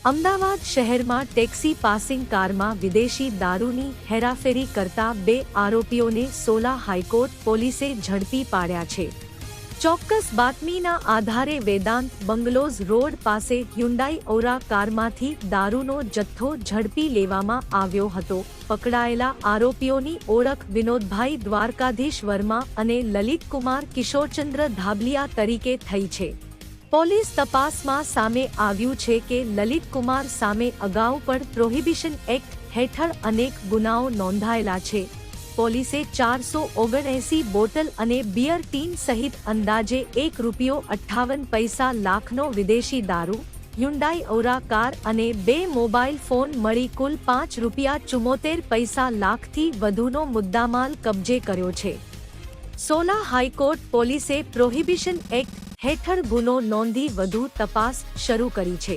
અમદાવાદ શહેરમાં taxi passing કારમાં વિદેશી દારૂની હેરાફેરી કરતા 2 આરોપીઓને સોલા હાઈકોર્ટ પોલીસે ઝડપી પાડ્યા છે। ચોક્કસ બાતમીના આધારે વેદાંત બંગલોઝ રોડ પાસે હ્યુન્ડાઈ ઓરા કારમાંથી દારૂનો જથ્થો ઝડપી લેવામાં આવ્યો હતો। પકડાયેલા આરોપીઓની ઓળખ વિનોદભાઈ દ્વારકાધીશ વર્મા અને લલિતકુમાર કિશોરચંદ્ર ધાબલિયા તરીકે થઈ છે। પોલીસ તપાસમાં સામે આવ્યું છે કે લલિતકુમાર સામે અગાઉ પણ પ્રોહિબિશન એક્ટ હેઠળ અનેક ગુનાઓ નોંધાયેલા છે। પોલીસે 479 બોટલ અને બિયર ટીન સહિત અંદાજે ₹1.58 લાખનો વિદેશી દારૂ, હ્યુન્ડાઈ ઓરા કાર અને 2 મોબાઈલ ફોન મળી કુલ ₹5.74 લાખથી વધુનો મુદ્દામાલ કબજે કર્યો છે। સોલા હાઈકોર્ટ પોલીસે પ્રોહિબિશન એક્ટ હેઠળ ગુનો નોંધી વધુ તપાસ શરૂ કરી છે।